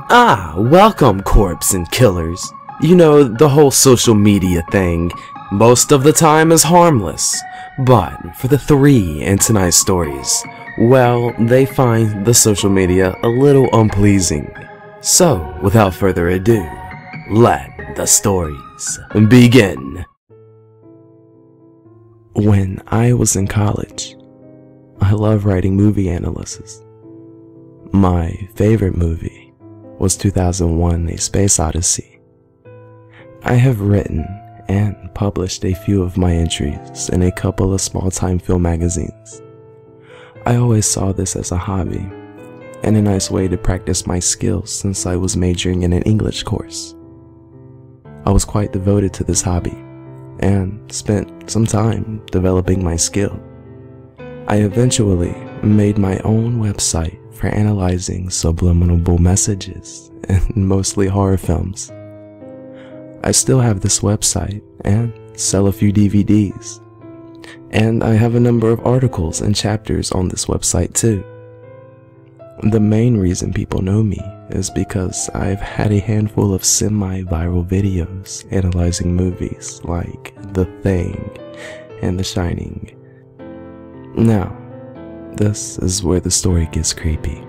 Welcome, corpse and killers. You know, the whole social media thing, most of the time is harmless. But for the three in tonight's stories, well, they find the social media a little unpleasing. So, without further ado, let the stories begin. When I was in college, I loved writing movie analysis. My favorite movie was 2001: A Space Odyssey. I have written and published a few of my entries in a couple of small-time film magazines. I always saw this as a hobby and a nice way to practice my skills since I was majoring in an English course. I was quite devoted to this hobby and spent some time developing my skill. I eventually made my own website for analyzing subliminal messages in mostly horror films. I still have this website and sell a few DVDs, and I have a number of articles and chapters on this website too. The main reason people know me is because I've had a handful of semi-viral videos analyzing movies like The Thing and The Shining. Now, this is where the story gets creepy.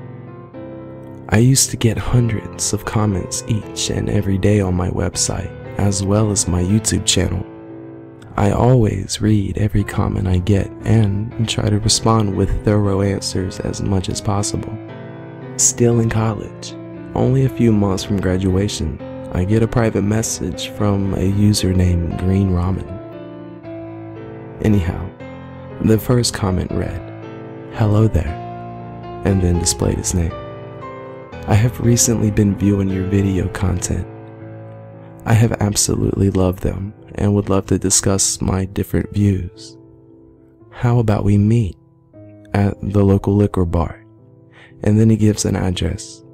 I used to get hundreds of comments each and every day on my website, as well as my YouTube channel. I always read every comment I get and try to respond with thorough answers as much as possible. Still in college, only a few months from graduation, I get a private message from a user named Green Ramen. Anyhow, the first comment read, "Hello there," and then displayed his name. "I have recently been viewing your video content. I have absolutely loved them and would love to discuss my different views. How about we meet at the local liquor bar?" And then he gives an address.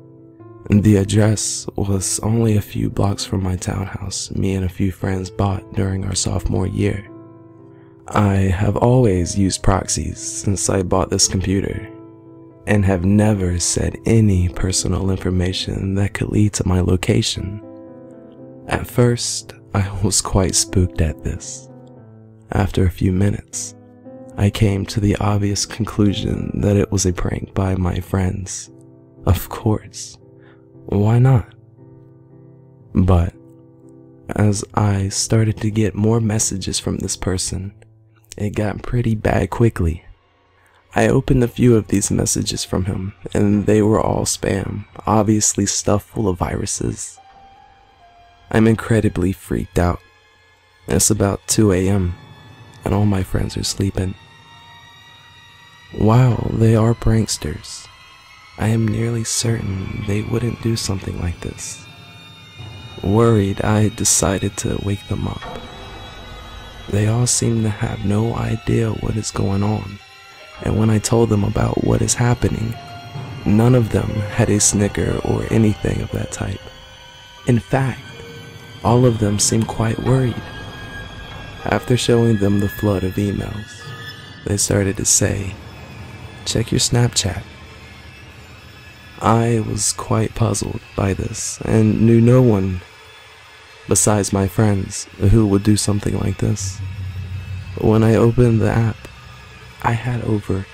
The address was only a few blocks from my townhouse me and a few friends bought during our sophomore year. I have always used proxies since I bought this computer, and have never said any personal information that could lead to my location. At first, I was quite spooked at this. After a few minutes, I came to the obvious conclusion that it was a prank by my friends. Of course, why not? But as I started to get more messages from this person, it got pretty bad quickly. I opened a few of these messages from him, and they were all spam, obviously stuffed full of viruses. I'm incredibly freaked out. It's about 2 a.m., and all my friends are sleeping. While they are pranksters, I am nearly certain they wouldn't do something like this. Worried, I decided to wake them up. They all seem to have no idea what is going on, and when I told them about what is happening, none of them had a snicker or anything of that type. In fact, all of them seemed quite worried. After showing them the flood of emails, they started to say, "Check your Snapchat." I was quite puzzled by this and knew no one besides my friends who would do something like this. When I opened the app, I had over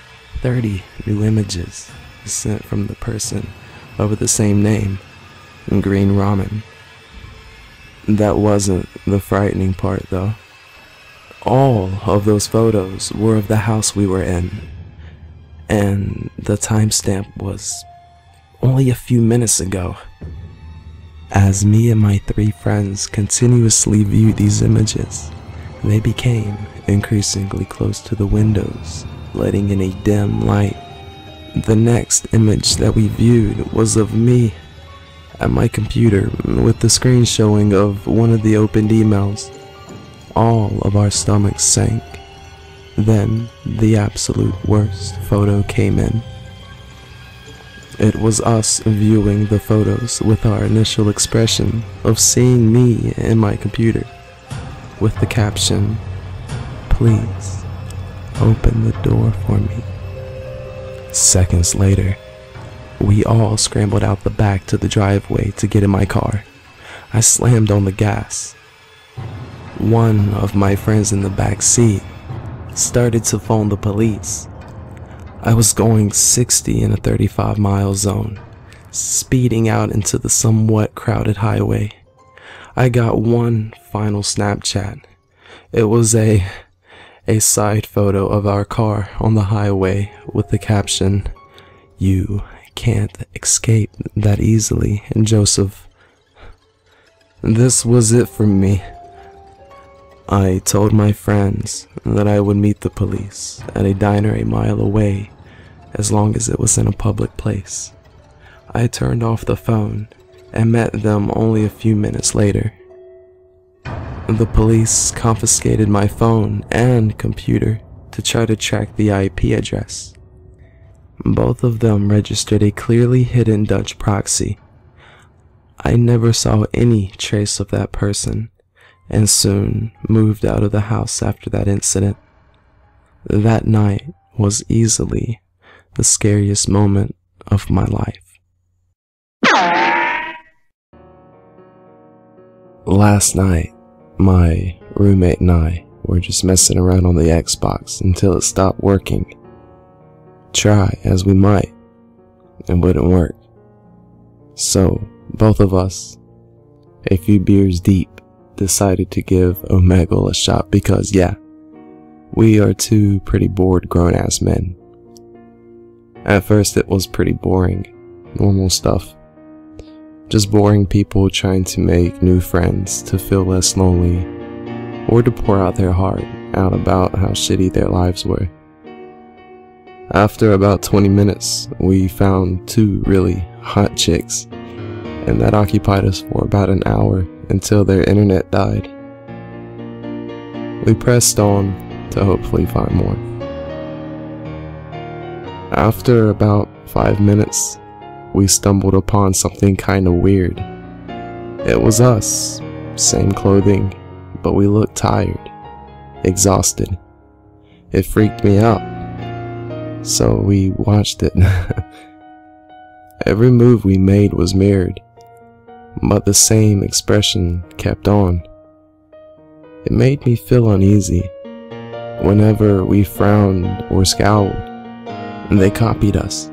30 new images sent from the person of the same name, Green Ramen. That wasn't the frightening part though. All of those photos were of the house we were in, and the timestamp was only a few minutes ago. As me and my 3 friends continuously viewed these images, they became increasingly close to the windows, letting in a dim light. The next image that we viewed was of me at my computer with the screen showing of one of the opened emails. All of our stomachs sank. Then the absolute worst photo came in. It was us viewing the photos with our initial expression of seeing me in my computer, with the caption, "Please open the door for me." Seconds later, We all scrambled out the back to the driveway to get in my car. I slammed on the gas. One of my friends in the back seat started to phone the police. I was going 60 in a 35-mile zone, speeding out into the somewhat crowded highway. I got one final Snapchat. It was a side photo of our car on the highway with the caption, "You can't escape that easily, Joseph." This was it for me. I told my friends that I would meet the police at a diner a mile away as long as it was in a public place. I turned off the phone and met them only a few minutes later. The police confiscated my phone and computer to try to track the IP address. Both of them registered a clearly hidden Dutch proxy. I never saw any trace of that person and soon moved out of the house after that incident. That night was easily the scariest moment of my life. Last night, my roommate and I were just messing around on the Xbox until it stopped working. Try as we might, it wouldn't work. So, both of us, a few beers deep, decided to give Omegle a shot because, yeah, we are two pretty bored grown-ass men. At first it was pretty boring, normal stuff. Just boring people trying to make new friends to feel less lonely or to pour out their heart out about how shitty their lives were. After about 20 minutes, we found two really hot chicks, and that occupied us for about an hour until their internet died. We pressed on to hopefully find more. After about 5 minutes, we stumbled upon something kinda weird. It was us, same clothing, but we looked tired, exhausted. It freaked me out, so we watched it. Every move we made was mirrored, but the same expression kept on. It made me feel uneasy. Whenever we frowned or scowled, they copied us,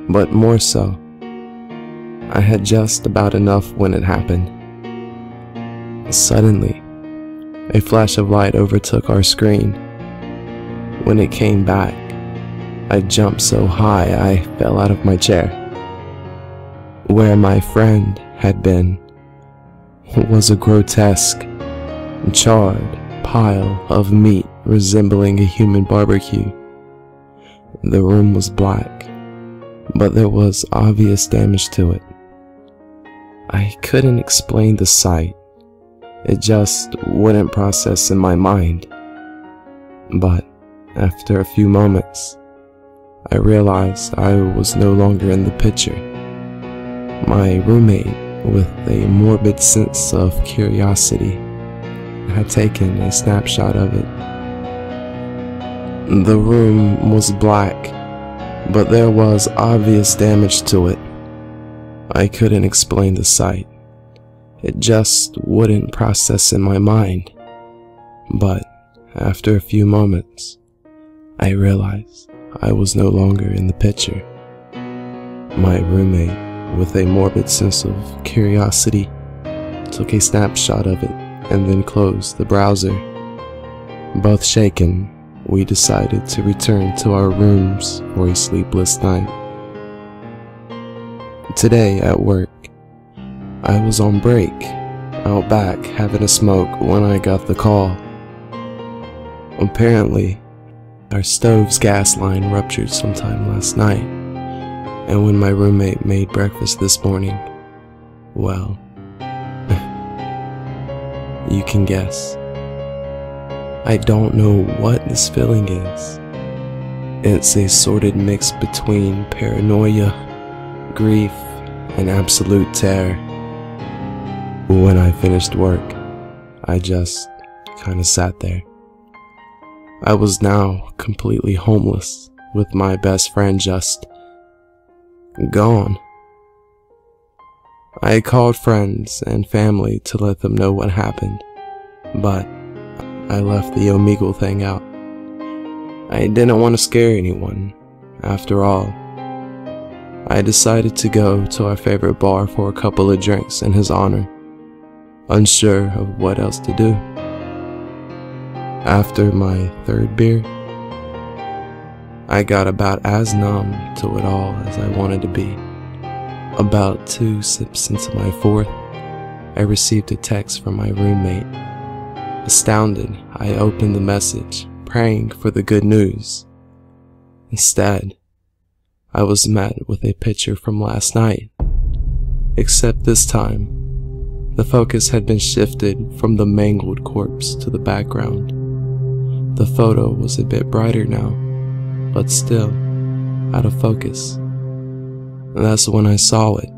but more so. I had just about enough when it happened. Suddenly, a flash of light overtook our screen. When it came back, I jumped so high I fell out of my chair. Where my friend had been was a grotesque, charred pile of meat resembling a human barbecue. The room was black, but there was obvious damage to it. I couldn't explain the sight. It just wouldn't process in my mind. But after a few moments, I realized I was no longer in the picture. My roommate, with a morbid sense of curiosity, had taken a snapshot of it. The room was black, but there was obvious damage to it. I couldn't explain the sight. It just wouldn't process in my mind. But after a few moments, I realized I was no longer in the picture. My roommate, with a morbid sense of curiosity, took a snapshot of it and then closed the browser. Both shaken, we decided to return to our rooms for a sleepless night. Today at work, I was on break, out back having a smoke when I got the call. Apparently, our stove's gas line ruptured sometime last night, and when my roommate made breakfast this morning, well, you can guess. I don't know what this feeling is. It's a sorted mix between paranoia, grief, and absolute terror. When I finished work, I just kinda sat there. I was now completely homeless, with my best friend just gone. I called friends and family to let them know what happened, but I left the Omegle thing out. I didn't want to scare anyone. After all, I decided to go to our favorite bar for a couple of drinks in his honor, unsure of what else to do. After my third beer, I got about as numb to it all as I wanted to be. About 2 sips into my fourth, I received a text from my roommate. Astounded, I opened the message, praying for the good news. Instead, I was met with a picture from last night. Except this time, the focus had been shifted from the mangled corpse to the background. The photo was a bit brighter now, but still out of focus. That's when I saw it.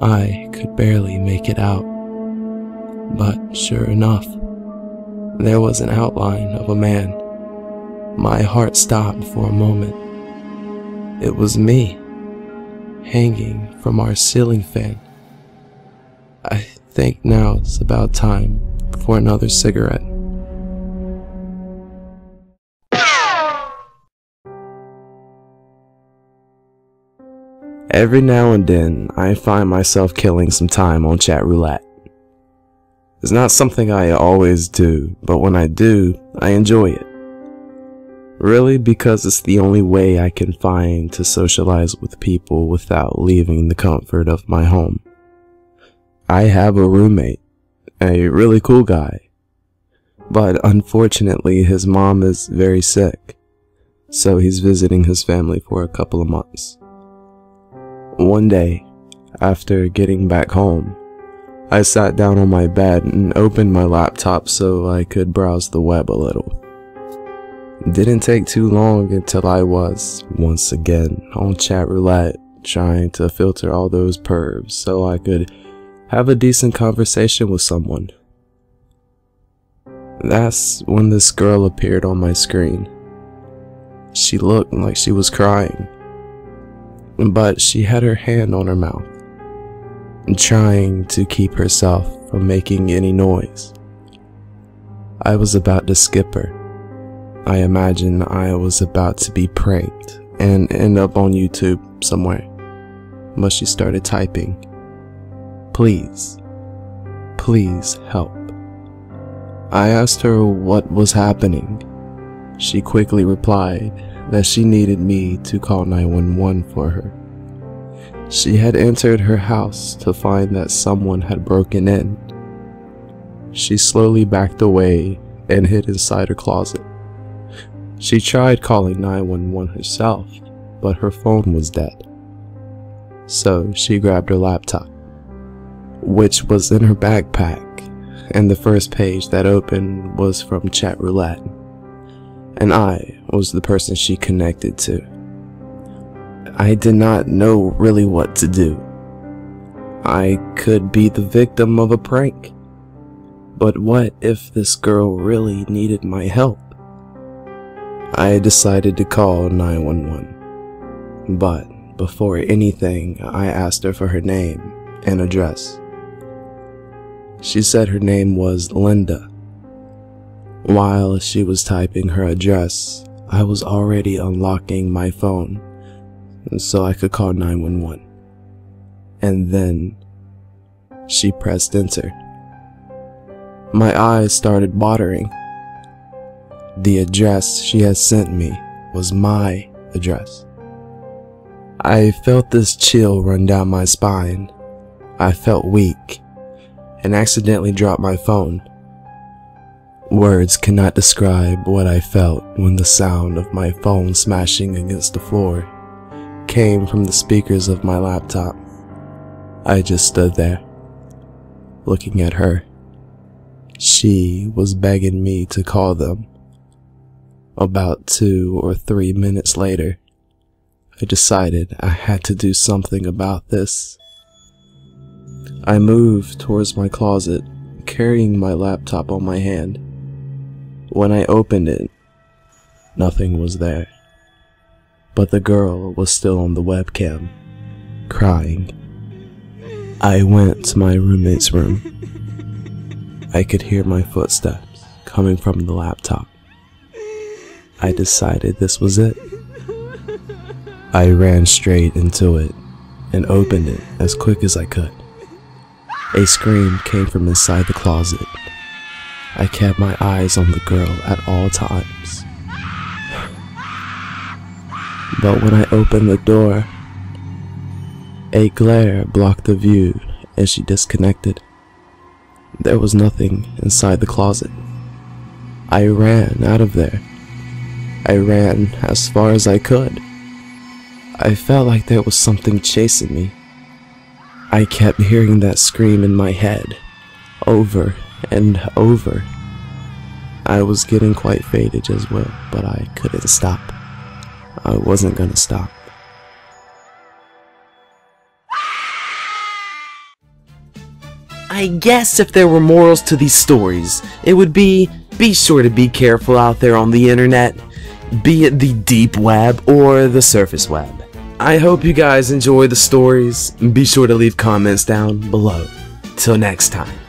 I could barely make it out. But sure enough, there was an outline of a man. My heart stopped for a moment. It was me, hanging from our ceiling fan. I think now it's about time for another cigarette. Every now and then, I find myself killing some time on chat roulette. It's not something I always do, but when I do, I enjoy it. Really, because it's the only way I can find to socialize with people without leaving the comfort of my home. I have a roommate, a really cool guy, but unfortunately his mom is very sick, so he's visiting his family for a couple of months. One day, after getting back home, I sat down on my bed and opened my laptop so I could browse the web a little. It didn't take too long until I was, once again, on chat roulette, trying to filter all those pervs so I could have a decent conversation with someone. That's when this girl appeared on my screen. She looked like she was crying, but she had her hand on her mouth, trying to keep herself from making any noise. I was about to skip her. I imagined I was about to be pranked and end up on YouTube somewhere, but she started typing, "Please, please help." I asked her what was happening. She quickly replied that she needed me to call 911 for her. She had entered her house to find that someone had broken in. She slowly backed away and hid inside her closet. She tried calling 911 herself, but her phone was dead. So she grabbed her laptop, which was in her backpack, and the first page that opened was from chat roulette, and I was the person she connected to. I did not know really what to do. I could be the victim of a prank. But what if this girl really needed my help? I decided to call 911. But before anything, I asked her for her name and address. She said her name was Linda. While she was typing her address, I was already unlocking my phone so I could call 911. And then she pressed enter. My eyes started watering. The address she had sent me was my address. I felt this chill run down my spine. I felt weak and accidentally dropped my phone. Words cannot describe what I felt when the sound of my phone smashing against the floor came from the speakers of my laptop. I just stood there, looking at her. She was begging me to call them. About 2 or 3 minutes later, I decided I had to do something about this. I moved towards my closet, carrying my laptop on my hand. When I opened it, nothing was there. but the girl was still on the webcam, crying. I went to my roommate's room. I could hear my footsteps coming from the laptop. I decided this was it. I ran straight into it and opened it as quick as I could. A scream came from inside the closet. I kept my eyes on the girl at all times. But when I opened the door, a glare blocked the view and she disconnected. There was nothing inside the closet. I ran out of there. I ran as far as I could. I felt like there was something chasing me. I kept hearing that scream in my head, over and over. I was getting quite faded as well, but I couldn't stop. I wasn't gonna stop. I guess if there were morals to these stories, it would be sure to be careful out there on the internet, be it the deep web or the surface web. I hope you guys enjoy the stories. Be sure to leave comments down below. Till next time.